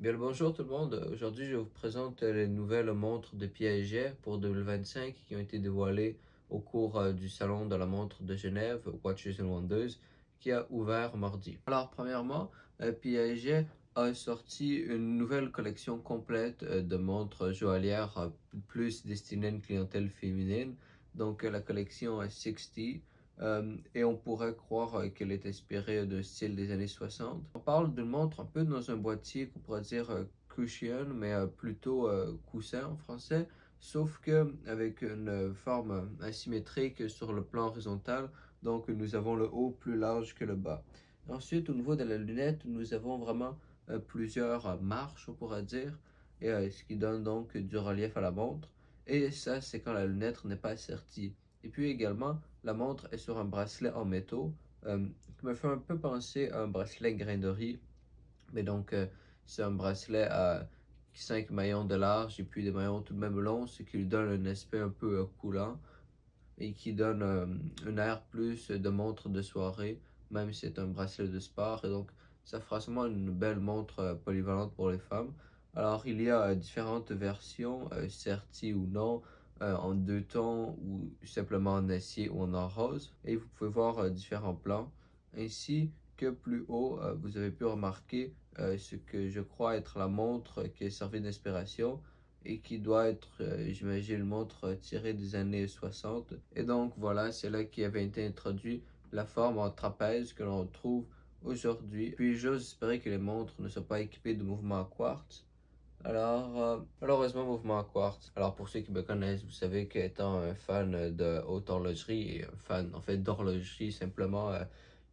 Bien le bonjour tout le monde. Aujourd'hui, je vous présente les nouvelles montres de Piaget pour 2025 qui ont été dévoilées au cours du salon de la montre de Genève, Watches and Wonders, qui a ouvert mardi. Alors, premièrement, Piaget a sorti une nouvelle collection complète de montres joaillières plus destinées à une clientèle féminine. Donc, la collection 60. Et on pourrait croire qu'elle est inspirée d'un style des années 60. On parle d'une montre un peu dans un boîtier qu'on pourrait dire cushion, mais plutôt coussin en français, sauf que avec une forme asymétrique sur le plan horizontal, donc nous avons le haut plus large que le bas. Ensuite, au niveau de la lunette, nous avons vraiment plusieurs marches, on pourrait dire, et ce qui donne donc du relief à la montre. Et ça, c'est quand la lunette n'est pas assertie. Et puis également, la montre est sur un bracelet en métaux qui me fait un peu penser à un bracelet grain de riz. Mais donc, c'est un bracelet à 5 maillons de large et puis des maillons tout de même longs, ce qui lui donne un aspect un peu coulant et qui donne un air plus de montre de soirée, même si c'est un bracelet de sport. Et donc, ça fera sûrement une belle montre polyvalente pour les femmes. Alors, il y a différentes versions, serties ou non, en deux tons ou simplement en acier ou en or rose. Et vous pouvez voir différents plans. Ainsi que plus haut, vous avez pu remarquer ce que je crois être la montre qui a servi d'inspiration et qui doit être, j'imagine, une montre tirée des années 60. Et donc voilà, c'est là qui avait été introduit la forme en trapèze que l'on trouve aujourd'hui. Puis j'ose espérer que les montres ne sont pas équipées de mouvements à quartz. Alors, malheureusement, mouvement à quartz. Alors, pour ceux qui me connaissent, vous savez qu'étant un fan de haute horlogerie et un fan, en fait, d'horlogerie simplement,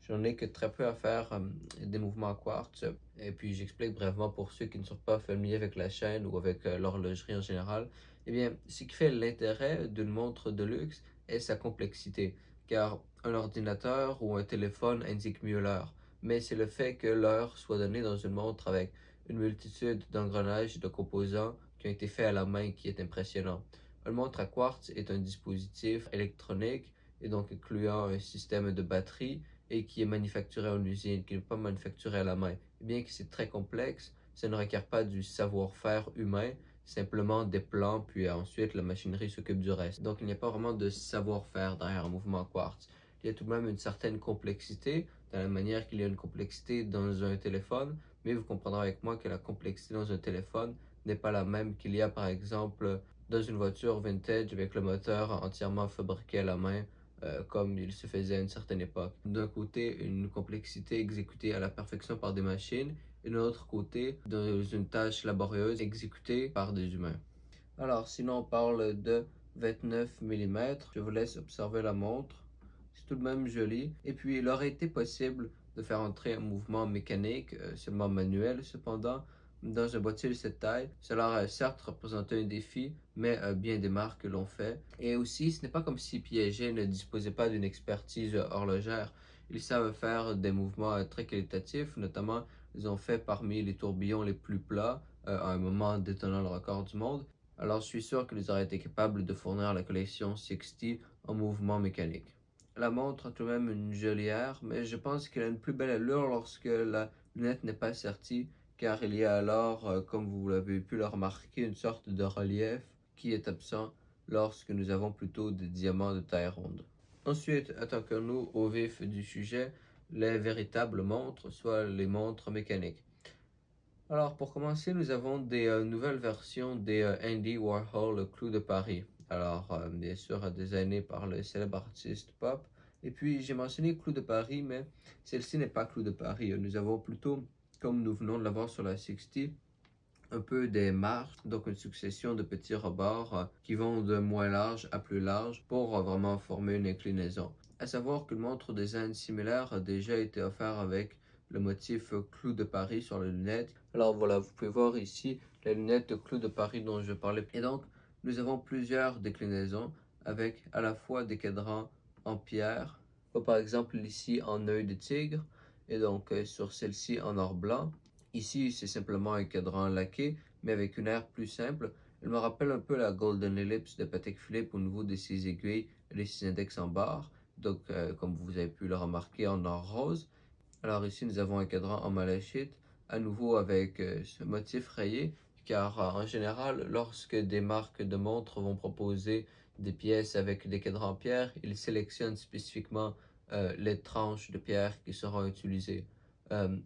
j'en ai que très peu à faire des mouvements à quartz. Et puis, j'explique brièvement pour ceux qui ne sont pas familiers avec la chaîne ou avec l'horlogerie en général. Eh bien, ce qui fait l'intérêt d'une montre de luxe est sa complexité. Car un ordinateur ou un téléphone indique mieux l'heure. Mais c'est le fait que l'heure soit donnée dans une montre avec une multitude d'engrenages et de composants qui ont été faits à la main qui est impressionnant. Une montre à quartz est un dispositif électronique et donc incluant un système de batterie et qui est manufacturé en usine, qui n'est pas manufacturé à la main. Et bien que c'est très complexe, ça ne requiert pas du savoir-faire humain, simplement des plans, puis ensuite la machinerie s'occupe du reste. Donc il n'y a pas vraiment de savoir-faire derrière un mouvement quartz. Il y a tout de même une certaine complexité, dans la manière qu'il y a une complexité dans un téléphone, mais vous comprendrez avec moi que la complexité dans un téléphone n'est pas la même qu'il y a par exemple dans une voiture vintage avec le moteur entièrement fabriqué à la main comme il se faisait à une certaine époque. D'un côté, une complexité exécutée à la perfection par des machines, et de l'autre côté, dans une tâche laborieuse exécutée par des humains. Alors, sinon on parle de 29 mm, je vous laisse observer la montre. C'est tout de même joli. Et puis, il aurait été possible de faire entrer un mouvement mécanique, seulement manuel cependant, dans un boîtier de cette taille. Cela aurait certes représenté un défi, mais bien des marques l'ont fait. Et aussi, ce n'est pas comme si Piaget ne disposait pas d'une expertise horlogère. Ils savent faire des mouvements très qualitatifs, notamment ils ont fait parmi les tourbillons les plus plats à un moment détenant le record du monde. Alors je suis sûr qu'ils auraient été capables de fournir la collection 60 en mouvement mécanique. La montre a tout de même une jolie air, mais je pense qu'elle a une plus belle allure lorsque la lunette n'est pas sertie, car il y a alors, comme vous l'avez pu le remarquer, une sorte de relief qui est absent lorsque nous avons plutôt des diamants de taille ronde. Ensuite, attaquons-nous au vif du sujet, les véritables montres, soit les montres mécaniques. Alors, pour commencer, nous avons des nouvelles versions des Andy Warhol Clous de Paris. Alors, bien sûr, designées par le célèbre artiste pop. Et puis, j'ai mentionné Clous de Paris, mais celle-ci n'est pas Clous de Paris. Nous avons plutôt, comme nous venons de la voir sur la 60, un peu des marches, donc une succession de petits rebords qui vont de moins large à plus large pour vraiment former une inclinaison. À savoir qu'une montre design similaire a déjà été offerte avec le motif clou de Paris sur la lunette. Alors voilà, vous pouvez voir ici la lunette de clou de Paris dont je parlais. Et donc, nous avons plusieurs déclinaisons avec à la fois des cadrans en pierre, par exemple ici en œil de tigre, et donc sur celle-ci en or blanc. Ici, c'est simplement un cadran laqué, mais avec une aire plus simple. Elle me rappelle un peu la Golden Ellipse de Patek Philippe au niveau de ses aiguilles et de ses index en barre. Donc, comme vous avez pu le remarquer, en or rose. Alors ici, nous avons un cadran en malachite à nouveau avec ce motif rayé, car en général, lorsque des marques de montres vont proposer des pièces avec des cadrans en pierre, ils sélectionnent spécifiquement les tranches de pierre qui seront utilisées.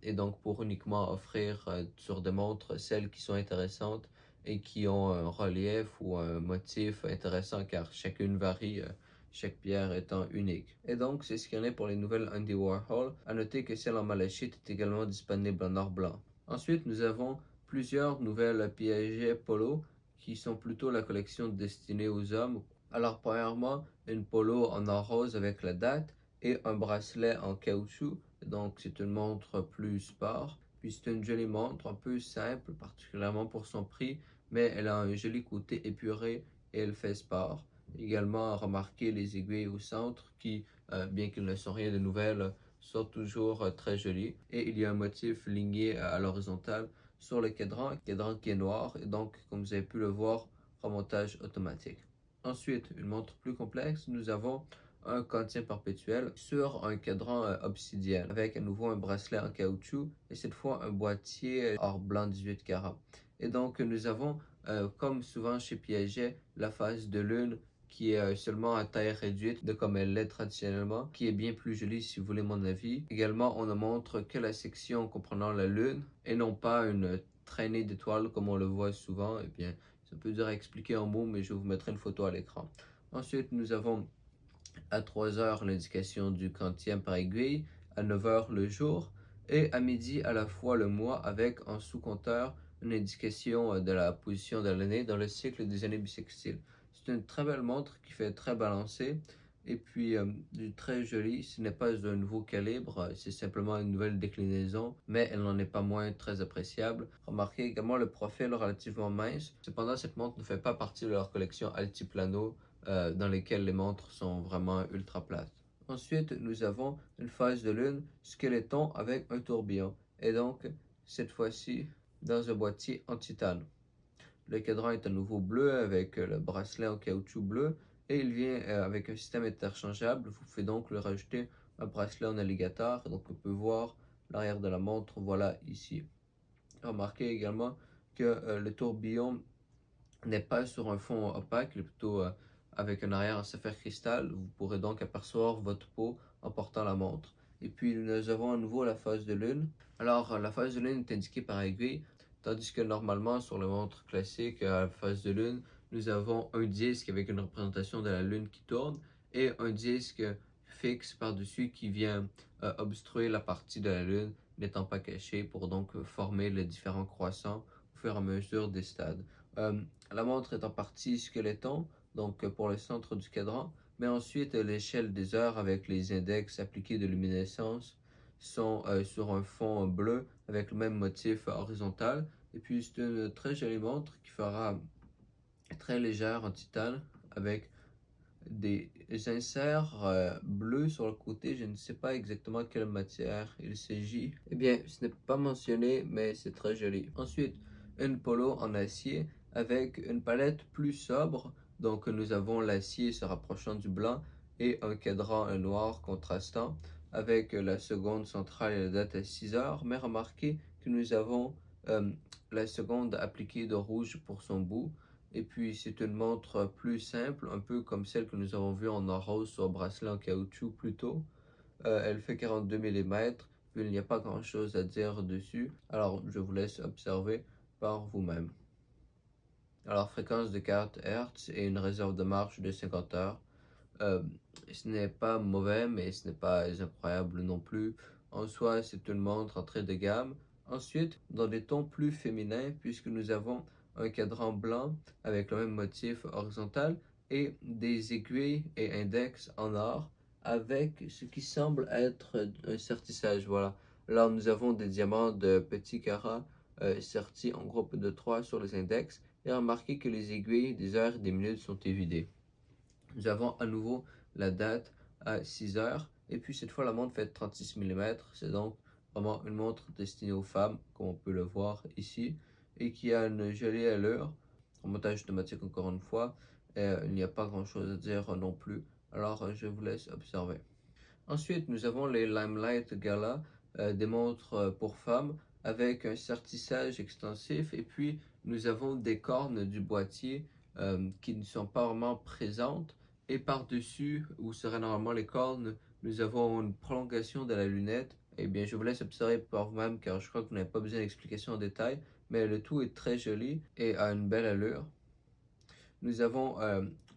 Et donc pour uniquement offrir sur des montres celles qui sont intéressantes et qui ont un relief ou un motif intéressant, car chacune varie, chaque pierre étant unique. Et donc c'est ce qu'il y en a pour les nouvelles Andy Warhol. À noter que celle en malachite est également disponible en or blanc. Ensuite nous avons plusieurs nouvelles Piaget Polo qui sont plutôt la collection destinée aux hommes. Alors premièrement, une polo en or rose avec la date et un bracelet en caoutchouc. Donc c'est une montre plus sport. Puis c'est une jolie montre, un peu simple, particulièrement pour son prix, mais elle a un joli côté épuré et elle fait sport. Également remarquer les aiguilles au centre qui, bien qu'ils ne sont rien de nouvelles, sont toujours très jolies. Et il y a un motif ligné à l'horizontale sur le cadran qui est noir et donc, comme vous avez pu le voir, remontage automatique. Ensuite, une montre plus complexe, nous avons un quantien perpétuel sur un cadran obsidienne avec à nouveau un bracelet en caoutchouc et cette fois un boîtier or blanc 18 carats. Et donc nous avons, comme souvent chez Piaget, la phase de lune qui est seulement à taille réduite de comme elle l'est traditionnellement, qui est bien plus jolie si vous voulez mon avis. Également, on ne montre que la section comprenant la lune et non pas une traînée d'étoiles comme on le voit souvent. Eh bien, c'est un peu dur à expliquer en mots, mais je vous mettrai une photo à l'écran. Ensuite, nous avons à 3 heures l'indication du quantième par aiguille, à 9 heures le jour, et à midi à la fois le mois avec en sous-compteur une indication de la position de l'année dans le cycle des années bissextiles. C'est une très belle montre qui fait très balancée et puis très jolie. Ce n'est pas un nouveau calibre, c'est simplement une nouvelle déclinaison, mais elle n'en est pas moins très appréciable. Remarquez également le profil relativement mince. Cependant, cette montre ne fait pas partie de leur collection Altiplano, dans lesquelles les montres sont vraiment ultra plates. Ensuite, nous avons une phase de lune skeleton avec un tourbillon, et donc cette fois-ci dans un boîtier en titane. Le cadran est à nouveau bleu avec le bracelet en caoutchouc bleu et il vient avec un système interchangeable. Vous pouvez donc le rajouter un bracelet en alligator. Donc on peut voir l'arrière de la montre, voilà ici. Remarquez également que le tourbillon n'est pas sur un fond opaque, il est plutôt avec un arrière en saphir cristal. Vous pourrez donc apercevoir votre peau en portant la montre. Et puis nous avons à nouveau la phase de lune. Alors la phase de lune est indiquée par aiguille, tandis que normalement sur les montres classiques à la phase de lune, nous avons un disque avec une représentation de la lune qui tourne et un disque fixe par-dessus qui vient obstruer la partie de la lune n'étant pas cachée pour donc former les différents croissants au fur et à mesure des stades. La montre est en partie squeletton, donc pour le centre du cadran, mais ensuite l'échelle des heures avec les index appliqués de luminescence sont sur un fond bleu avec le même motif horizontal. Et puis c'est une très jolie montre qui fera très légère en titane avec des inserts bleus sur le côté. Je ne sais pas exactement quelle matière il s'agit. Eh bien, ce n'est pas mentionné, mais c'est très joli. Ensuite, une polo en acier avec une palette plus sobre. Donc nous avons l'acier se rapprochant du blanc et un cadran noir contrastant avec la seconde centrale et la date à 6 heures. Mais remarquez que nous avons la seconde appliquée de rouge pour son bout. Et puis c'est une montre plus simple, un peu comme celle que nous avons vue en or rose sur bracelet en caoutchouc plus tôt. Elle fait 42 mm, puis il n'y a pas grand chose à dire dessus. Alors je vous laisse observer par vous-même. Alors fréquence de 4 Hz et une réserve de marche de 50 heures. Ce n'est pas mauvais, mais ce n'est pas incroyable non plus. En soi, c'est une montre entrée de gamme. Ensuite, dans des tons plus féminins, puisque nous avons un cadran blanc avec le même motif horizontal et des aiguilles et index en or avec ce qui semble être un sertissage. Voilà. Là, nous avons des diamants de petits carats sertis en groupe de 3 sur les index et remarquez que les aiguilles des heures et des minutes sont évidées. Nous avons à nouveau la date à 6 heures et puis cette fois la montre fait 36 mm. C'est donc vraiment une montre destinée aux femmes comme on peut le voir ici et qui a une jolie allure. Remontage automatique encore une fois. Il n'y a pas grand chose à dire non plus. Alors je vous laisse observer. Ensuite nous avons les Limelight Gala, des montres pour femmes avec un sertissage extensif. Et puis, nous avons des cornes du boîtier qui ne sont pas vraiment présentes. Et par-dessus, où seraient normalement les cornes, nous avons une prolongation de la lunette. Eh bien, je vous laisse observer par vous-même car je crois que vous n'avez pas besoin d'explication en détail. Mais le tout est très joli et a une belle allure. Nous avons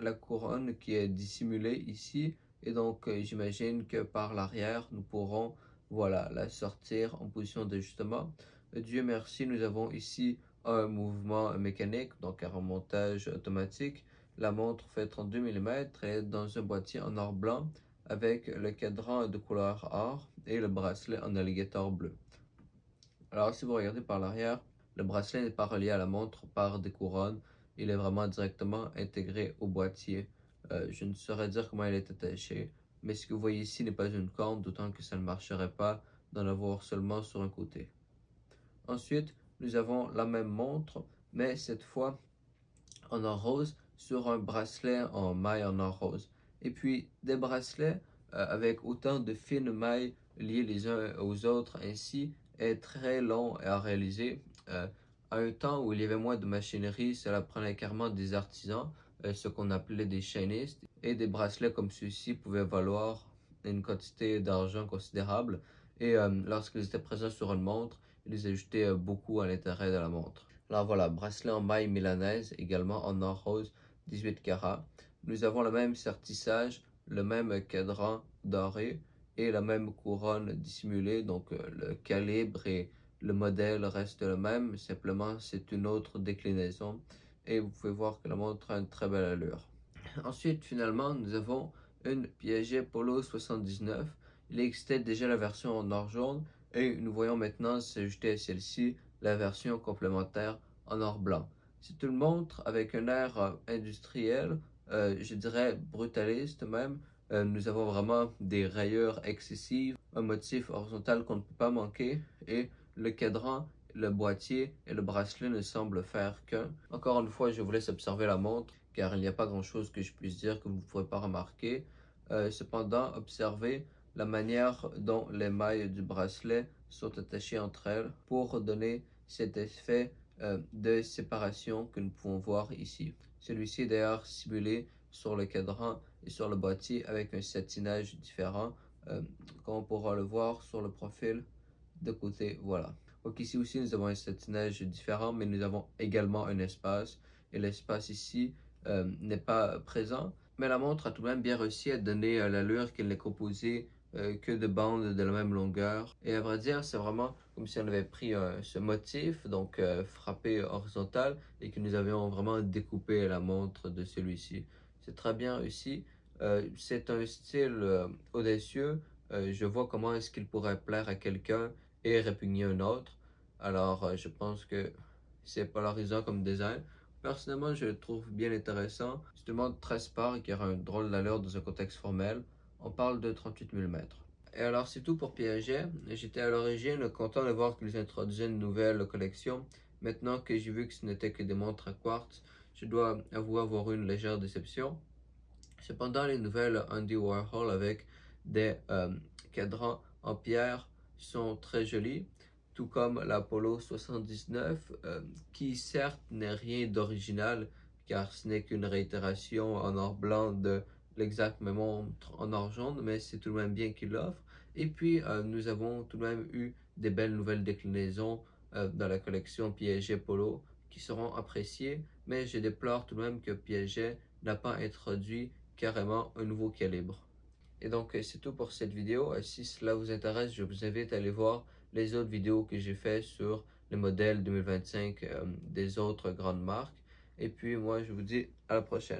la couronne qui est dissimulée ici. Et donc, j'imagine que par l'arrière, nous pourrons voilà, la sortir en position d'ajustement. Dieu merci, nous avons ici un mouvement mécanique, donc un remontage automatique. La montre fait 32 mm et est dans un boîtier en or blanc avec le cadran de couleur or et le bracelet en alligator bleu. Alors, si vous regardez par l'arrière, le bracelet n'est pas relié à la montre par des couronnes. Il est vraiment directement intégré au boîtier. Je ne saurais dire comment il est attaché, mais ce que vous voyez ici n'est pas une corde, d'autant que ça ne marcherait pas d'en avoir seulement sur un côté. Ensuite, nous avons la même montre, mais cette fois en or rose sur un bracelet en maille en or rose. Et puis des bracelets avec autant de fines mailles liées les uns aux autres ainsi est très long à réaliser. À un temps où il y avait moins de machinerie, cela prenait carrément des artisans, ce qu'on appelait des chaînistes, et des bracelets comme ceux-ci pouvaient valoir une quantité d'argent considérable. Et lorsqu'ils étaient présents sur une montre, ils ajoutaient beaucoup à l'intérêt de la montre. Alors voilà, bracelet en maille milanaise, également en or rose, 18 carats. Nous avons le même sertissage, le même cadran doré et la même couronne dissimulée. Donc le calibre et le modèle restent le même, simplement c'est une autre déclinaison. Et vous pouvez voir que la montre a une très belle allure. Ensuite, finalement, nous avons une Piaget Polo 79. Il existait déjà la version en or jaune et nous voyons maintenant s'ajouter à celle-ci la version complémentaire en or blanc. C'est une montre avec un air industriel, je dirais brutaliste même. Nous avons vraiment des rayures excessives, un motif horizontal qu'on ne peut pas manquer et le cadran, le boîtier et le bracelet ne semblent faire qu'un. Encore une fois, je vous laisse observer la montre car il n'y a pas grand chose que je puisse dire que vous ne pourrez pas remarquer. Cependant, observez la manière dont les mailles du bracelet sont attachées entre elles pour donner cet effet de séparation que nous pouvons voir ici. Celui-ci est d'ailleurs simulé sur le cadran et sur le boîtier avec un satinage différent, comme on pourra le voir sur le profil de côté. Voilà. Donc ici aussi nous avons un satinage différent, mais nous avons également un espace et l'espace ici n'est pas présent. Mais la montre a tout de même bien réussi à donner l'allure qu'elle n'est composée que de bandes de la même longueur. Et à vrai dire, c'est vraiment comme si on avait pris ce motif, donc frappé horizontal, et que nous avions vraiment découpé la montre de celui-ci. C'est très bien réussi. C'est un style audacieux. Je vois comment est-ce qu'il pourrait plaire à quelqu'un et répugner un autre. Alors, je pense que c'est polarisant comme design. Personnellement, je le trouve bien intéressant. C'est une montre très sport et qui aura un drôle d'allure dans un contexte formel. On parle de 38 mm. Et alors, c'est tout pour Piaget. J'étais à l'origine content de voir qu'ils introduisaient une nouvelle collection. Maintenant que j'ai vu que ce n'était que des montres à quartz, je dois avouer avoir eu une légère déception. Cependant, les nouvelles Andy Warhol avec des cadrans en pierre sont très jolies, tout comme l'Apollo 79, qui certes n'est rien d'original, car ce n'est qu'une réitération en or blanc de l'exact même montre en or jaune, mais c'est tout de même bien qu'il l'offre. Et puis, nous avons tout de même eu des belles nouvelles déclinaisons dans la collection Piaget Polo qui seront appréciées, mais je déplore tout de même que Piaget n'a pas introduit carrément un nouveau calibre. Et donc c'est tout pour cette vidéo. Si cela vous intéresse, je vous invite à aller voir les autres vidéos que j'ai fait sur les modèles 2025 des autres grandes marques. Et puis moi je vous dis à la prochaine.